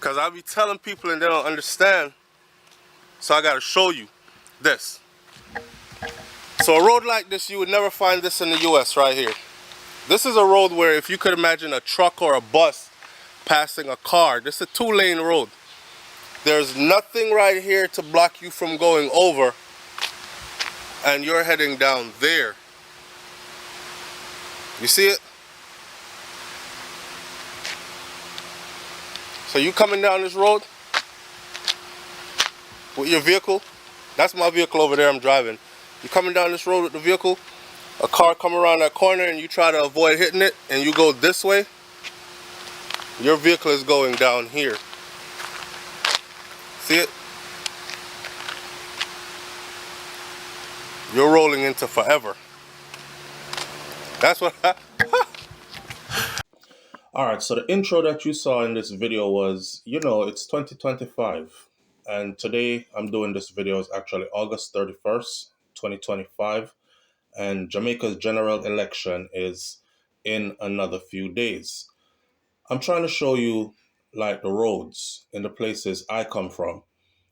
Because I be telling people and they don't understand. So I gotta show you this. So a road like this, you would never find this in the US right here. This is a road where if you could imagine a truck or a bus passing a car, this is a 2-lane road. There's nothing right here to block you from going over, and you're heading down there. You see it? So you coming down this road with your vehicle. That's my vehicle over there I'm driving. You coming down this road with the vehicle, a car come around that corner and you try to avoid hitting it and you go this way, your vehicle is going down here. See it? You're rolling into forever. That's what Alright, so the intro that you saw in this video was, it's 2025. And today I'm doing this video is actually August 31st, 2025. And Jamaica's general election is in another few days. I'm trying to show you like the roads in the places I come from.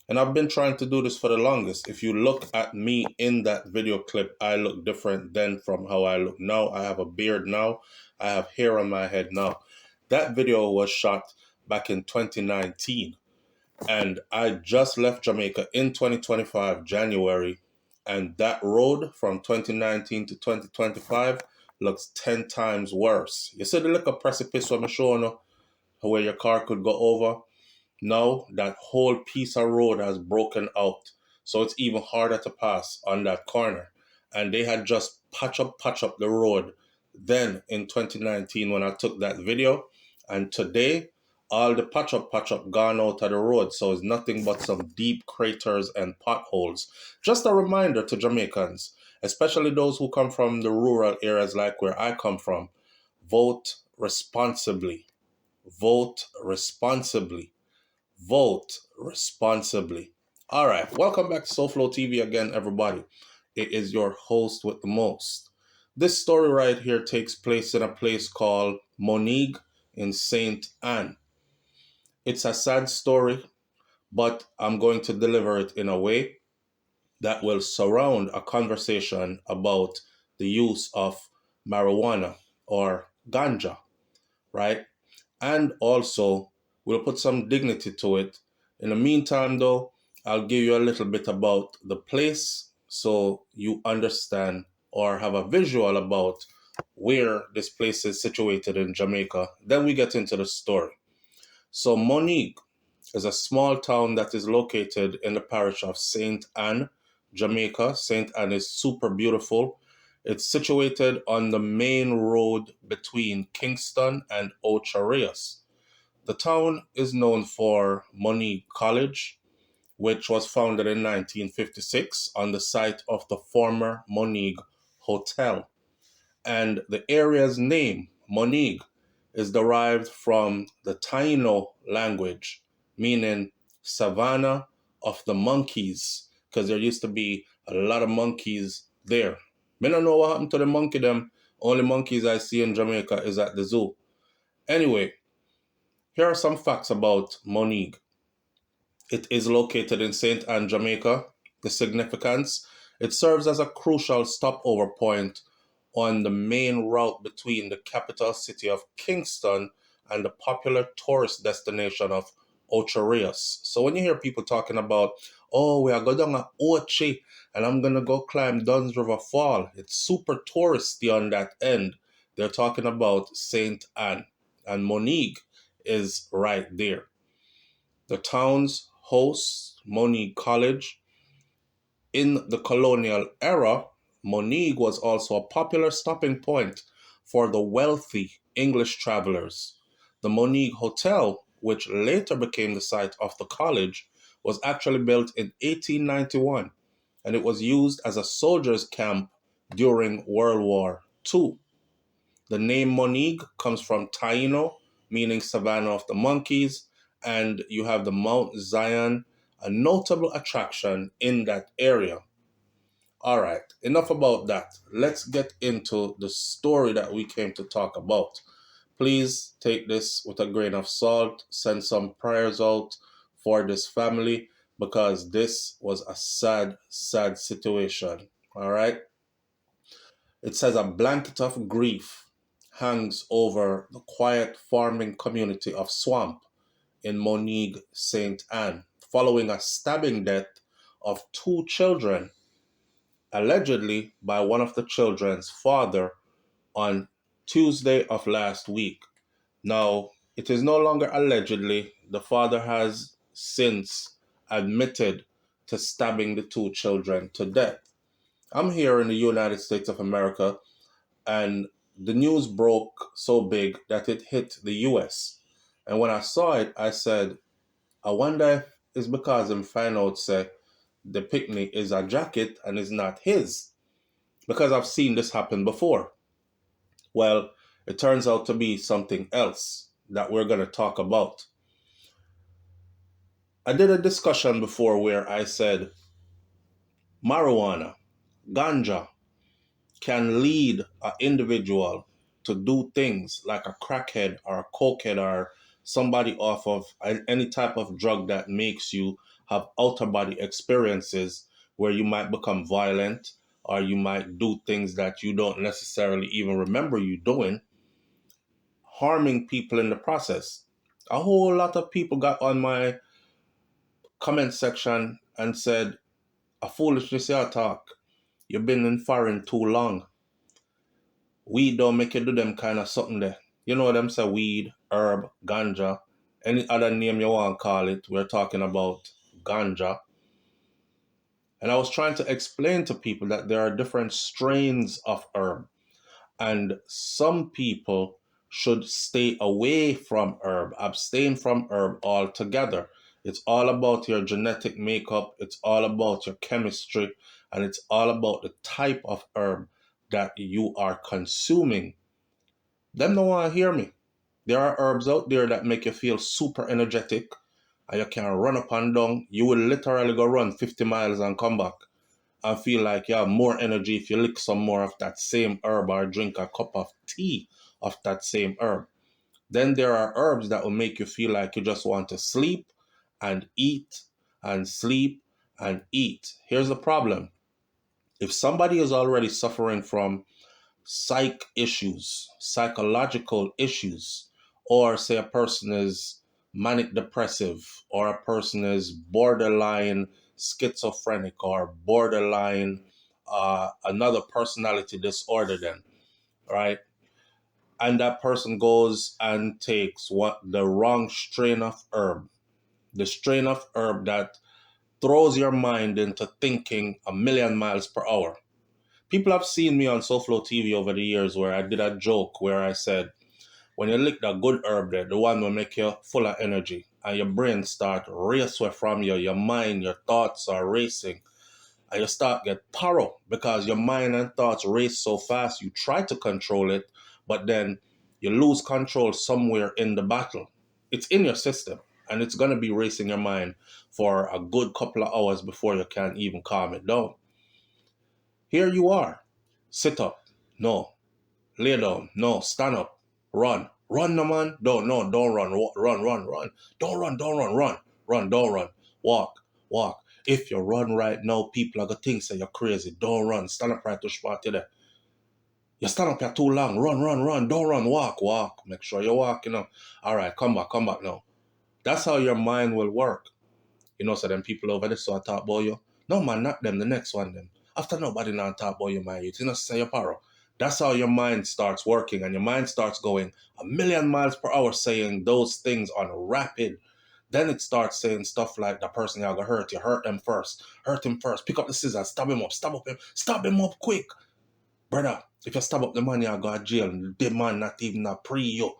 And I've been trying to do this for the longest. If you look at me in that video clip, I look different than from how I look now. I have a beard now. I have hair on my head now. That video was shot back in 2019. And I just left Jamaica in 2025, January. And that road from 2019 to 2025 looks 10 times worse. You see the little precipice I'm showing you, where your car could go over? Now that whole piece of road has broken out. So it's even harder to pass on that corner. And they had just patch up the road then in 2019 when I took that video. And today, all the patch up gone out of the road. So it's nothing but some deep craters and potholes. Just a reminder to Jamaicans, especially those who come from the rural areas like where I come from, vote responsibly. Vote responsibly. Vote responsibly. All right, welcome back to SouFLoTV again, everybody. It is your host with the most. This story right here takes place in a place called Moneague in St. Ann. It's a sad story, but I'm going to deliver it in a way that will surround a conversation about the use of marijuana or ganja, right? And also, we'll put some dignity to it. In the meantime, though, I'll give you a little bit about the place so you understand or have a visual about where this place is situated in Jamaica. Then we get into the story. So Moneague is a small town that is located in the parish of St. Ann, Jamaica. St. Ann is super beautiful. It's situated on the main road between Kingston and Ocho Rios. The town is known for Moneague College, which was founded in 1956 on the site of the former Moneague Hotel. And the area's name, Moneague, is derived from the Taino language, meaning savannah of the monkeys, because there used to be a lot of monkeys there. I don't know what happened to the monkey them. Only monkeys I see in Jamaica is at the zoo. Anyway, here are some facts about Moneague. It is located in St. Ann, Jamaica. The significance, it serves as a crucial stopover point on the main route between the capital city of Kingston and the popular tourist destination of Ocho Rios. So when you hear people talking about, oh, we are going down to Ochi and I'm going to go climb Duns River Fall, it's super touristy on that end. They're talking about St. Ann, and Moneague is right there. The town's hosts Moneague College. In the colonial era, Moneague was also a popular stopping point for the wealthy English travelers. The Moneague Hotel, which later became the site of the college, was actually built in 1891, and it was used as a soldiers' camp during World War II. The name Moneague comes from Taino, meaning savannah of the monkeys, and you have the Mount Zion, a notable attraction in that area. All right, enough about that. Let's get into the story that we came to talk about. Please take this with a grain of salt. Send some prayers out for this family because this was a sad, sad situation. All right. It says a blanket of grief hangs over the quiet farming community of Swamp in Moneague, St. Anne, following a stabbing death of two children, allegedly by one of the children's father on Tuesday of last week. Now, it is no longer allegedly. The father has since admitted to stabbing the two children to death. I'm here in the United States of America, and the news broke so big that it hit the US. And when I saw it, I said, I wonder if it's because him find out say the picnic is a jacket and is not his. Because I've seen this happen before. Well, it turns out to be something else that we're going to talk about. I did a discussion before where I said marijuana, ganja, can lead an individual to do things like a crackhead or a cokehead or somebody off of any type of drug that makes you have outer body experiences where you might become violent or you might do things that you don't necessarily even remember you doing, harming people in the process. A whole lot of people got on my comment section and said, a foolishness you talk. You've been in foreign too long. Weed don't make you do them kind of something there. You know them say weed, herb, ganja, any other name you want to call it. We're talking about ganja. And I was trying to explain to people that there are different strains of herb. And some people should stay away from herb, abstain from herb altogether. It's all about your genetic makeup, it's all about your chemistry, and it's all about the type of herb that you are consuming. Them don't want to hear me. There are herbs out there that make you feel super energetic and you can run up and down. You will literally go run 50 miles and come back and feel like you have more energy if you lick some more of that same herb or drink a cup of tea of that same herb. Then there are herbs that will make you feel like you just want to sleep and eat and sleep and eat. Here's the problem. If somebody is already suffering from psychological issues, or say a person is manic depressive, or a person is borderline schizophrenic, or borderline another personality disorder, then, right? And that person goes and takes the wrong strain of herb, the strain of herb that throws your mind into thinking a million miles per hour. People have seen me on SouFLoTV over the years where I did a joke where I said, when you lick that good herb there, the one will make you full of energy and your brain start racing from you, your mind, your thoughts are racing, and you start get thorough because your mind and thoughts race so fast you try to control it, but then you lose control somewhere in the battle. It's in your system and it's going to be racing your mind for a good couple of hours before you can even calm it down. Here you are. Sit up. No. Lay down. No. Stand up. Run. Run, no man. Don't run. Run. Don't run. Run, don't run. Walk. If you run right now, people are going to think say you're crazy. Don't run. Stand up right to spot you there. You stand up here too long. Run. Don't run. Walk. Make sure you walk, All right, come back now. That's how your mind will work. So them people over there so I talk about you. No man, not them, the next one them. After nobody now talk about you, my youth, say your paro. That's how your mind starts working, and your mind starts going a million miles per hour saying those things on rapid. Then it starts saying stuff like the person you're gonna hurt, you hurt him first, pick up the scissors, stab him up quick. Brother, if you stab up the man, you're going to jail, the man not even a pre you.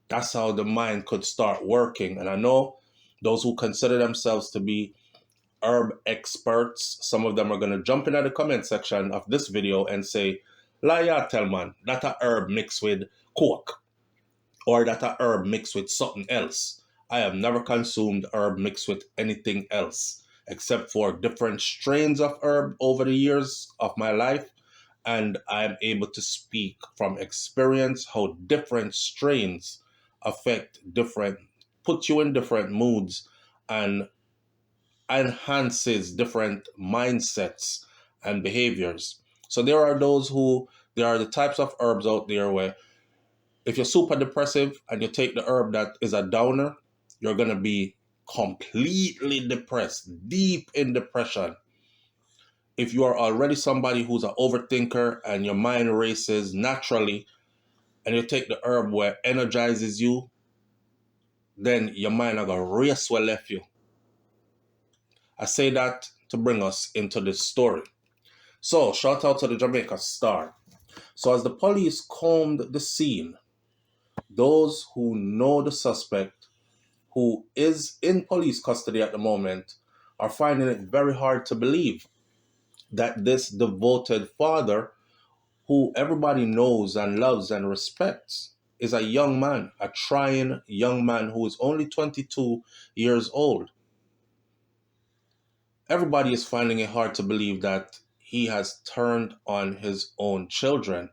That's how the mind could start working. And I know those who consider themselves to be herb experts, some of them are going to jump into the comment section of this video and say, "Liar, tell man, that a herb mixed with coke, or that a herb mixed with something else." I have never consumed herb mixed with anything else, except for different strains of herb over the years of my life. and I'm able to speak from experience how different strains affect different, put you in different moods and enhances different mindsets and behaviors. So there are the types of herbs out there where if you're super depressive and you take the herb that is a downer, you're going to be completely depressed, deep in depression. If you are already somebody who's an overthinker and your mind races naturally, and you take the herb where energizes you, then your mind are going to race where left you. I say that to bring us into this story. So, shout out to the Jamaica Star. So, as the police combed the scene, those who know the suspect, who is in police custody at the moment, are finding it very hard to believe that this devoted father, who everybody knows and loves and respects, is a young man, a trying young man who is only 22 years old. Everybody is finding it hard to believe that he has turned on his own children.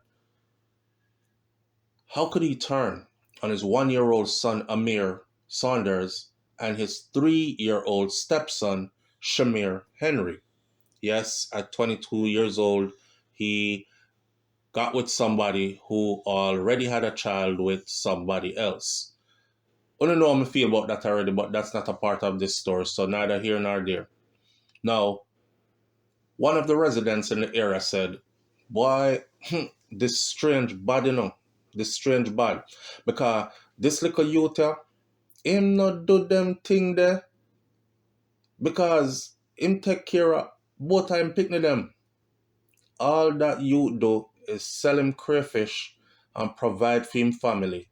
How could he turn on his 1-year-old son, Amir Saunders, and his 3-year-old stepson, Shamir Henry? Yes, at 22 years old, he got with somebody who already had a child with somebody else. I don't know how I feel about that already, but that's not a part of this story, so neither here nor there. Now, one of the residents in the area said, boy, this strange bad, this strange bad. Because this little youth, him not do them thing there. Because him take care of both time picking them. All that youth do is sell him crayfish and provide for him family.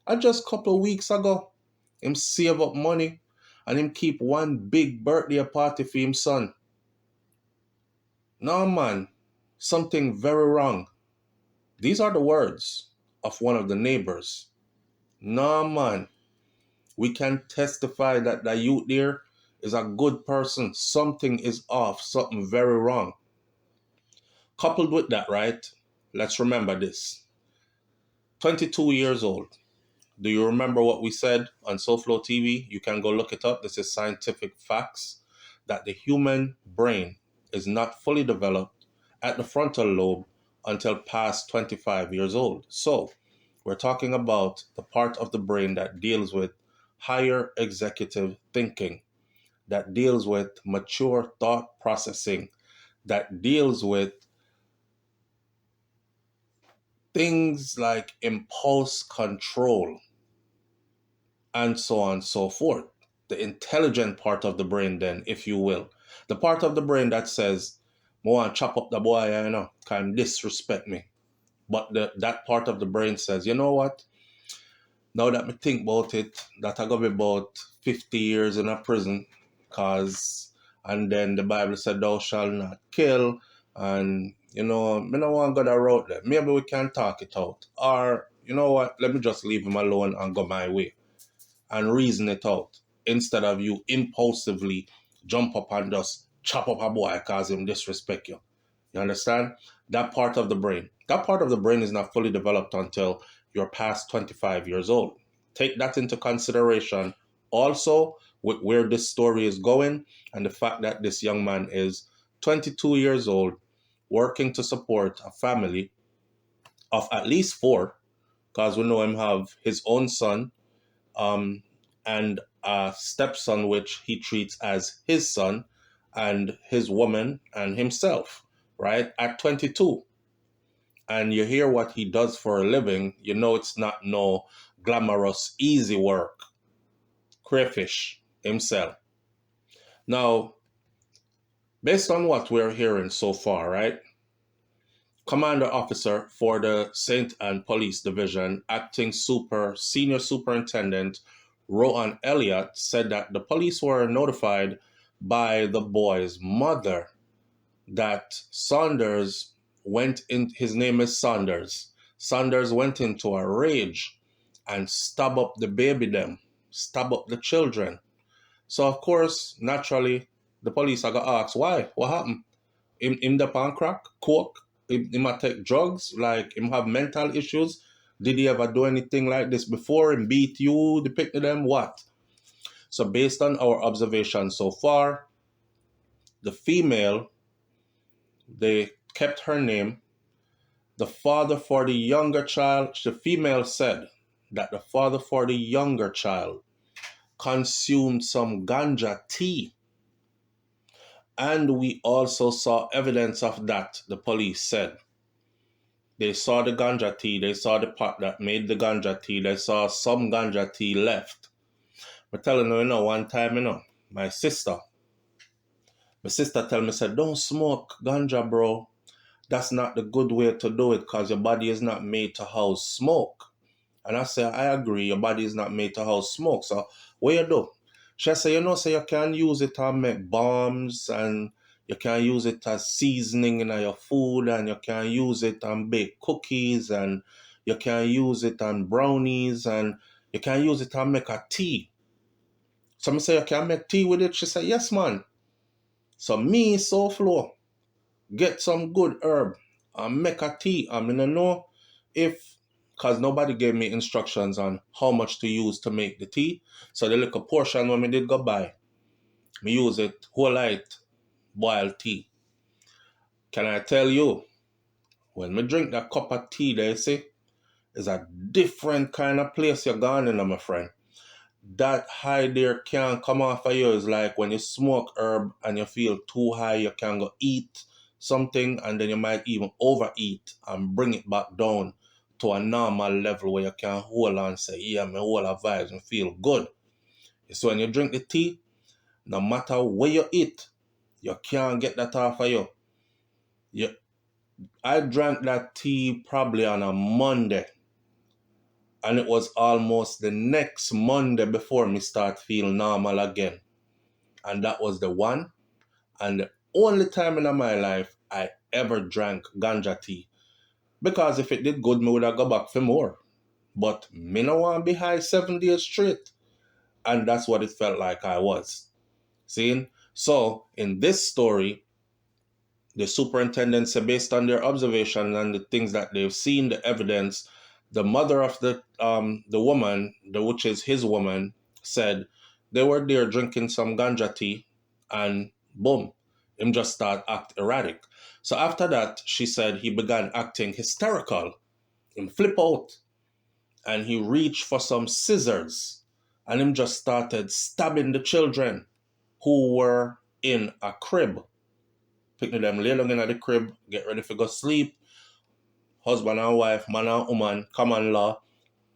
And just a couple of weeks ago, him save up money and him keep one big birthday party for him son. No man, something very wrong. These are the words of one of the neighbors. No man, we can testify that the youth there is a good person. Something is off, something very wrong. Coupled with that, right? Let's remember this. 22 years old. Do you remember what we said on SouFLoTV? You can go look it up. This is scientific facts that the human brain is not fully developed at the frontal lobe until past 25 years old. So we're talking about the part of the brain that deals with higher executive thinking, that deals with mature thought processing, that deals with things like impulse control, and so on and so forth. The intelligent part of the brain, then, if you will. The part of the brain that says, I want to chop up the boy, can disrespect me. But that part of the brain says, you know what? Now that me think about it, that I got about 50 years in a prison, and then the Bible said, thou shalt not kill, and, me no want to go that route there. Maybe we can talk it out. Or, you know what, let me just leave him alone and go my way and reason it out instead of you impulsively jump up and just chop up a boy because him disrespect you. You understand? That part of the brain. That part of the brain is not fully developed until you're past 25 years old. Take that into consideration also with where this story is going and the fact that this young man is 22 years old, working to support a family of at least 4, because we know him have his own son, and a stepson which he treats as his son, and his woman and himself, right? At 22. And you hear what he does for a living, you know it's not no glamorous, easy work. Crayfish himself. Now, based on what we're hearing so far, right? Commander Officer for the St. Anne Police Division, Acting Senior Superintendent Rohan Elliott, said that the police were notified by the boy's mother that Saunders went in, his name is Saunders. Saunders went into a rage and stabbed up the stab up the children. So of course, naturally, the police are gonna ask, why? What happened? Him the pan crack? Coke? he might take drugs, like him have mental issues. Did he ever do anything like this before and beat you, depicted them? What? So based on our observation so far, the female, they kept her name. The father for the younger child, the female said that the father for the younger child consumed some ganja tea. And we also saw evidence of that, the police said. They saw the ganja tea, they saw the pot that made the ganja tea, they saw some ganja tea left. I'm telling you, one time, my sister tell me, said, don't smoke ganja, bro. That's not the good way to do it because your body is not made to house smoke. And I say, I agree, your body is not made to house smoke. So what you do? She say, say you can use it to make bombs, and you can use it as seasoning in your food, and you can use it on bake cookies, and you can use it on brownies, and you can use it to make a tea. So I say, you can make tea with it? She say, yes, man. So me, SouFlo, get some good herb and make a tea. I mean, I know if, because nobody gave me instructions on how much to use to make the tea. So the little portion when me did go buy, me use it whole light boiled tea. Can I tell you, when me drink that cup of tea, they say, is a different kind of place you're going in, my friend. That high there can't come off of you. It's like when you smoke herb and you feel too high, you can go eat something and then you might even overeat and bring it back down to a normal level where you can hold on and say, yeah, me hold a vibes and feel good. So when you drink the tea, no matter where you eat, you can't get that off of you. I drank that tea probably on a Monday, and it was almost the next Monday before me start feel normal again. And that was the one and the only time in my life I ever drank ganja tea. Because if it did good, me would have go back for more. But me no want to be high 7 days straight. And that's what it felt like I was. Seeing? So in this story, the superintendent said, based on their observation and the things that they've seen, the evidence, the mother of the woman, which is his woman, said they were there drinking some ganja tea, and boom, him just start act erratic. So after that, she said he began acting hysterical, him flip out, and he reached for some scissors, and him just started stabbing the children who were in a crib. Picking them, lay down in the crib, get ready for go sleep. Husband and wife, man and woman, common law,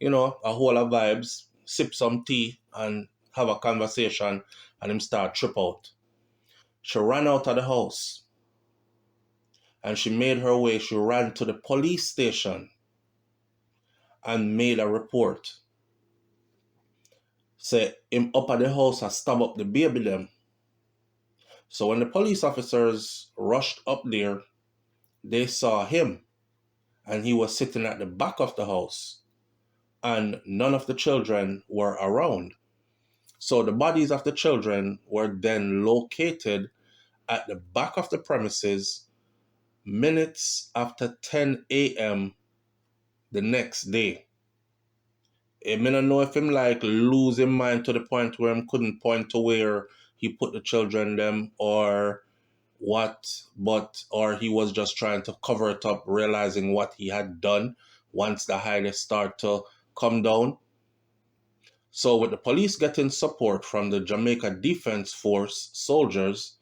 a whole of vibes, sip some tea and have a conversation, and him start trip out. She ran out of the house and she made her way. She ran to the police station and made a report. Say him up at the house and stab up the baby them. So when the police officers rushed up there, they saw him, and he was sitting at the back of the house, and none of the children were around. So the bodies of the children were then located at the back of the premises minutes after 10 a.m. the next day. I don't know if him like lose his mind to the point where him couldn't point to where he put the children them or what, or he was just trying to cover it up, realizing what he had done once the highlights start to come down. So with the police getting support from the Jamaica Defense Force soldiers,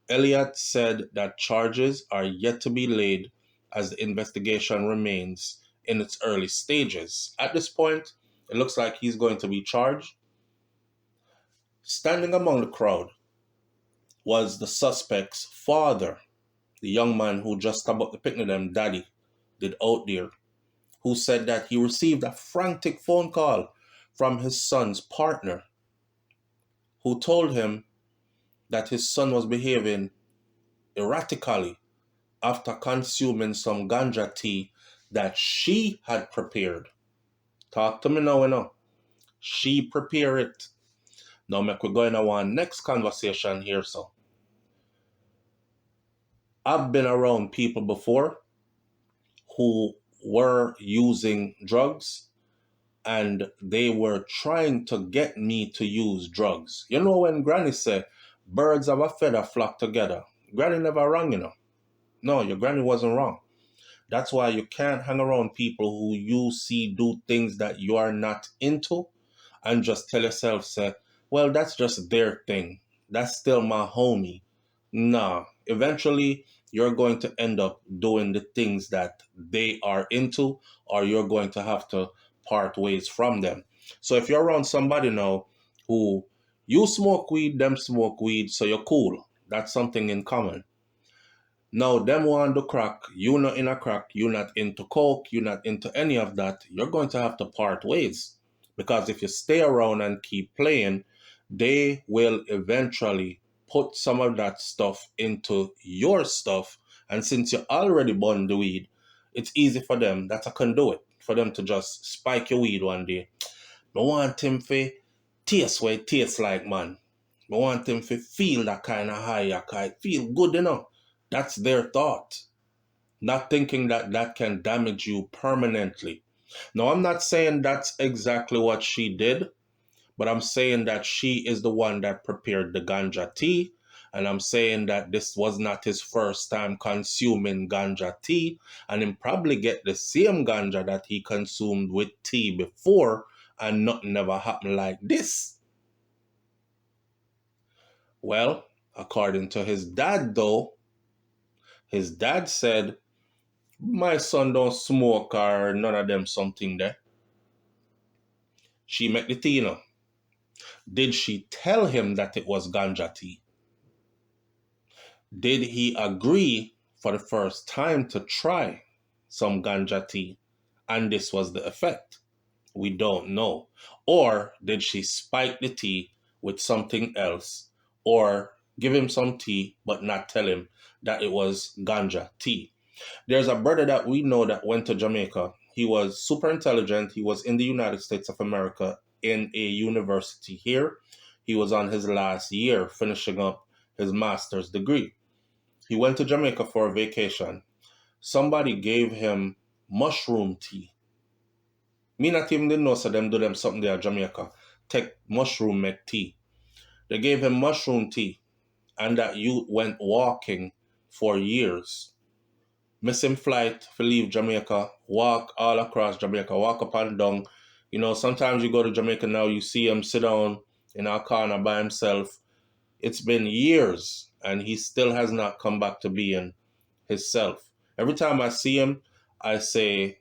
Elliott said that charges are yet to be laid as the investigation remains in its early stages. At this point, it looks like he's going to be charged. Standing among the crowd was the suspect's father, the young man who just stabbed up the picnic them daddy did out there, who said that he received a frantic phone call from his son's partner, who told him that his son was behaving erratically after consuming some ganja tea that she had prepared. Talk to me now. She prepared it. Now make we go in our next conversation here. So I've been around people before who were using drugs, and they were trying to get me to use drugs. You know when Granny said, birds of a feather flock together. Granny never wrong, you know. No, your granny wasn't wrong. That's why you can't hang around people who you see do things that you are not into and just tell yourself, say, well, that's just their thing. That's still my homie. Nah, eventually you're going to end up doing the things that they are into, or you're going to have to part ways from them. So if you're around somebody now who you smoke weed, them smoke weed, so you're cool. That's something in common. Now, them want the crack, you not in a crack, you not into coke, you not into any of that, you're going to have to part ways. Because if you stay around and keep playing, they will eventually put some of that stuff into your stuff. And since you already burned the weed, it's easy for them, that's a conduit, for them to just spike your weed one day. I want him to taste what it tastes like, man. I want him to feel that kind of high, feel good, you know. That's their thought. Not thinking that that can damage you permanently. Now, I'm not saying that's exactly what she did, but I'm saying that she is the one that prepared the ganja tea. And I'm saying that this was not his first time consuming ganja tea. And him probably get the same ganja that he consumed with tea before, and nothing ever happened like this. Well, according to his dad, though, his dad said, my son don't smoke or none of them something there. She met the tea, you know. Did she tell him that it was ganja tea? Did he agree for the first time to try some ganja tea? And this was the effect? We don't know. Or did she spike the tea with something else? Or give him some tea but not tell him that it was ganja tea? There's a brother that we know that went to Jamaica. He was super intelligent. He was in the United States of America in a university here. He was on his last year finishing up his master's degree. He went to Jamaica for a vacation. Somebody gave him mushroom tea. Me not even didn't know, so them do them something there in Jamaica. Take mushroom make tea. They gave him mushroom tea, and that youth went walking for years. Missing flight for leave Jamaica, walk all across Jamaica, walk up and down. You know, sometimes you go to Jamaica now, you see him sit down in a corner by himself. It's been years, and he still has not come back to being himself. Every time I see him, I say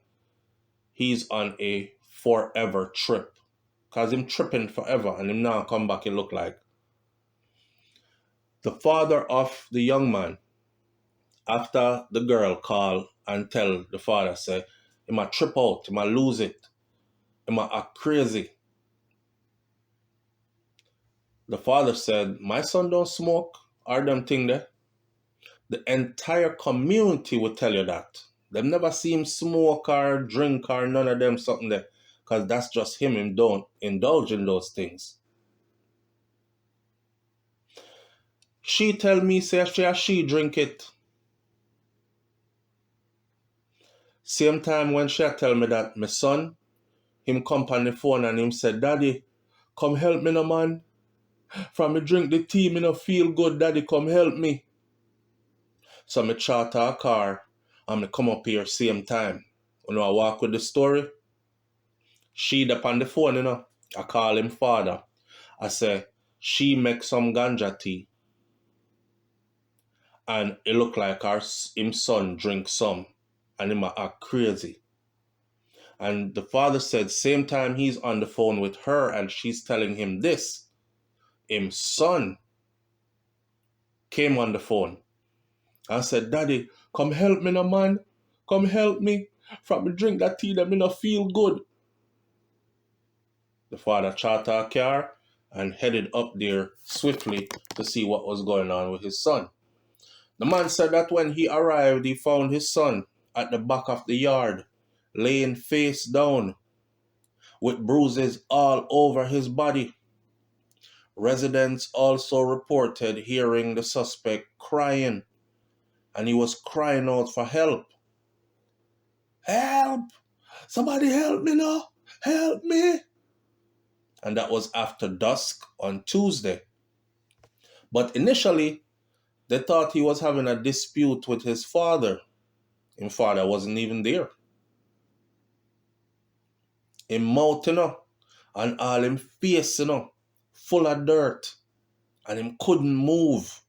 he's on a forever trip. Because him tripping forever, and him now come back, it look like. The father of the young man, after the girl call and tell the father, say, he might trip out, he might lose it, he might act crazy. The father said, my son don't smoke, or them thing there. The entire community will tell you that. They've never seen him smoke or drink or none of them something there. Because that's just him, him don't indulge in those things. She tell me, say she drink it. Same time when she tell me that my son, him come on the phone and him said, Daddy, come help me no man. From me drink the tea, me no feel good, Daddy, come help me. So me charter a car and me come up here same time. You know, I walk with the story. She up on the phone, you know. I call him father. I say, she make some ganja tea. And it look like him son drink some. And him act crazy. And the father said, same time he's on the phone with her and she's telling him this, him son came on the phone and said, Daddy, come help me no man. Come help me. From me drink that tea that me not feel good. The father chartered a car and headed up there swiftly to see what was going on with his son. The man said that when he arrived, he found his son at the back of the yard, laying face down, with bruises all over his body. Residents also reported hearing the suspect crying, and he was crying out for help. Help! Somebody help me now! Help me! And that was after dusk on Tuesday. But initially, they thought he was having a dispute with his father. His father wasn't even there. Him mouth, and all him face, full of dirt. And him couldn't move.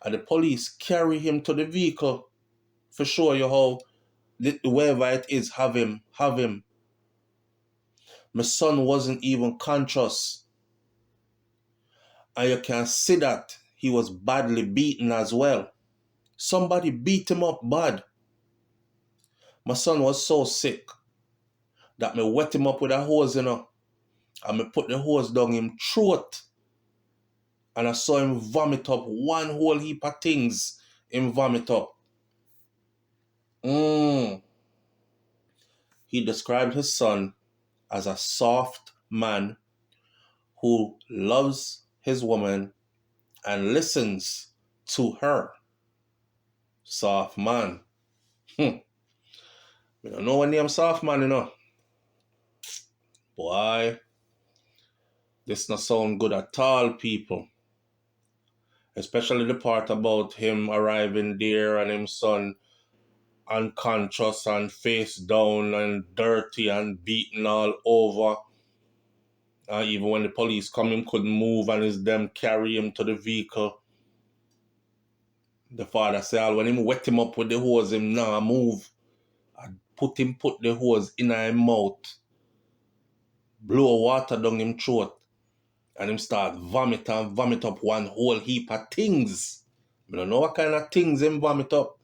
And the police carry him to the vehicle for show you how, wherever it is, have him. My son wasn't even conscious. And you can see that he was badly beaten as well. Somebody beat him up bad. My son was so sick that me wet him up with a hose, and me put the hose down him throat. And I saw him vomit up one whole heap of things. Him vomit up. He described his son as a soft man who loves his woman and listens to her. Soft man. We don't know when name soft man, Boy, this not sound good at all, people. Especially the part about him arriving there and him son unconscious and face down and dirty and beaten all over. Even when the police come, him couldn't move and it's them carry him to the vehicle. The father said, when him wet him up with the hose, him nah move. I put the hose in his mouth, blow water down him throat, and him start vomit up one whole heap of things. I don't know what kind of things him vomit up.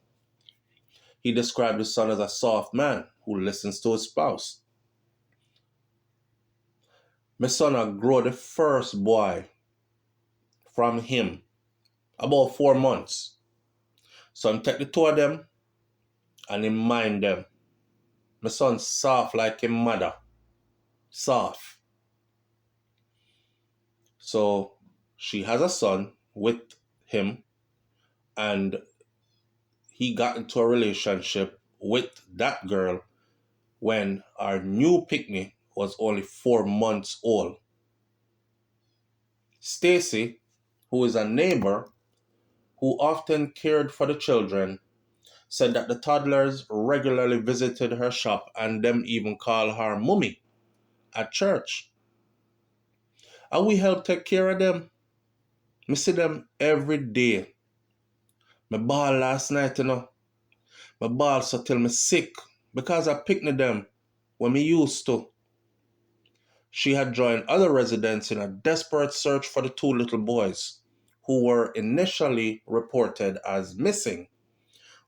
He described his son as a soft man who listens to his spouse. My son had grown the first boy from him about 4 months. So I take the two of them and him mind them. My son soft like his mother. Soft. So she has a son with him, and he got into a relationship with that girl when our new picnic was only 4 months old. Stacy, who is a neighbor who often cared for the children, said that the toddlers regularly visited her shop and them even call her mummy at church. And we help take care of them. Me see them every day. Me ball last night, Me ball so till me sick because I picnic them when me used to. She had joined other residents in a desperate search for the two little boys who were initially reported as missing,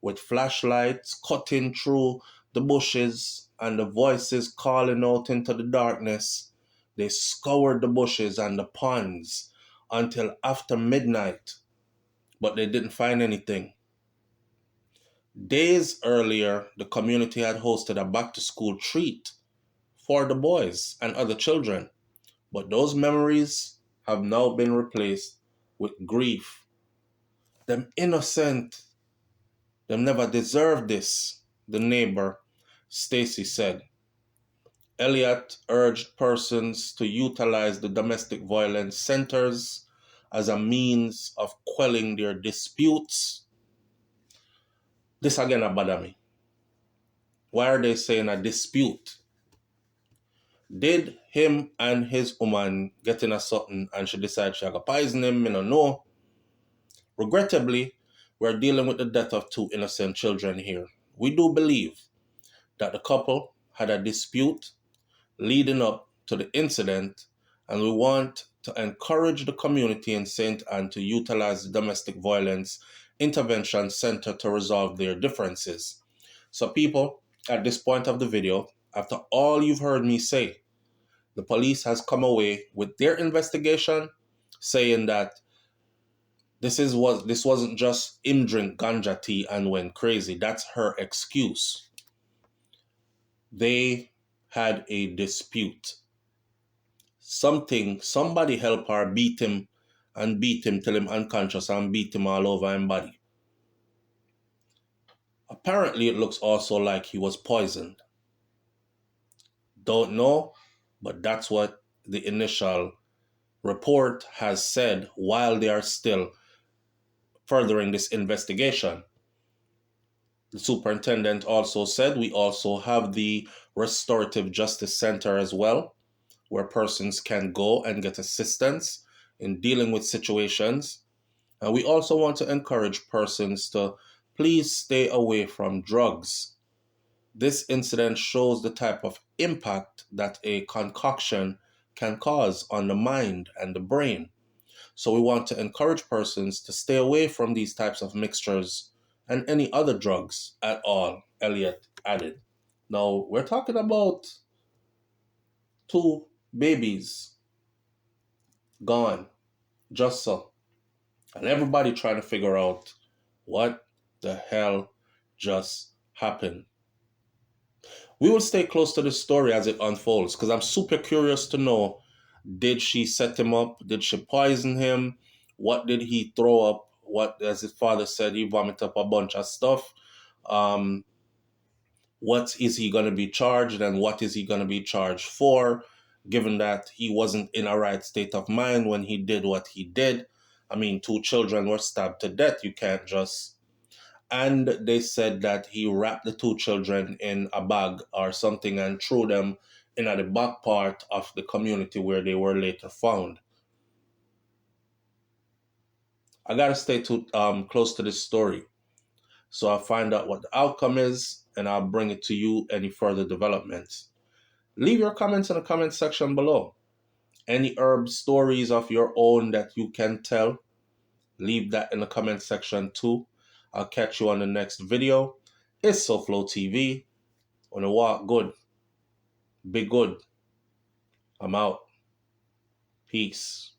with flashlights cutting through the bushes and the voices calling out into the darkness. They scoured the bushes and the ponds until after midnight, but they didn't find anything. Days earlier, the community had hosted a back-to-school treat for the boys and other children, but those memories have now been replaced with grief. Them innocent. Them never deserved this, the neighbor, Stacy, said. Elliot urged persons to utilize the domestic violence centers as a means of quelling their disputes. This again bother me. Why are they saying a dispute? Did him and his woman get in a something and she decided she had poison him? I don't know. Regrettably, we're dealing with the death of two innocent children here. We do believe that the couple had a dispute leading up to the incident, and we want to encourage the community in St. Anne to utilize the Domestic Violence Intervention Center to resolve their differences. So people, at this point of the video, after all you've heard me say, the police has come away with their investigation saying that this wasn't just him drink ganja tea and went crazy. That's her excuse. They had a dispute. Somebody helped her beat him till him unconscious and beat him all over his body. Apparently, it looks also like he was poisoned. Don't know, but that's what the initial report has said while they are still furthering this investigation. The superintendent also said we also have the Restorative Justice Center as well, where persons can go and get assistance in dealing with situations. And we also want to encourage persons to please stay away from drugs. This incident shows the type of impact that a concoction can cause on the mind and the brain. So we want to encourage persons to stay away from these types of mixtures and any other drugs at all, Elliot added. Now, we're talking about two babies gone, just so. And everybody trying to figure out what the hell just happened. We will stay close to this story as it unfolds because I'm super curious to know, did she set him up? Did she poison him? What did he throw up? What, as his father said, he vomited up a bunch of stuff. Um, what is he going to be charged and what is he going to be charged for, given that he wasn't in a right state of mind when he did what he did? I mean, two children were stabbed to death. You can't just. And they said that he wrapped the two children in a bag or something and threw them in at the back part of the community where they were later found. I gotta stay close to this story, so I'll find out what the outcome is and I'll bring it to you. Any further developments, leave your comments in the comment section below. Any herb stories of your own that you can tell, leave that in the comment section too. I'll catch you on the next video. It's SouFLoTV. On a walk good. Be good. I'm out. Peace.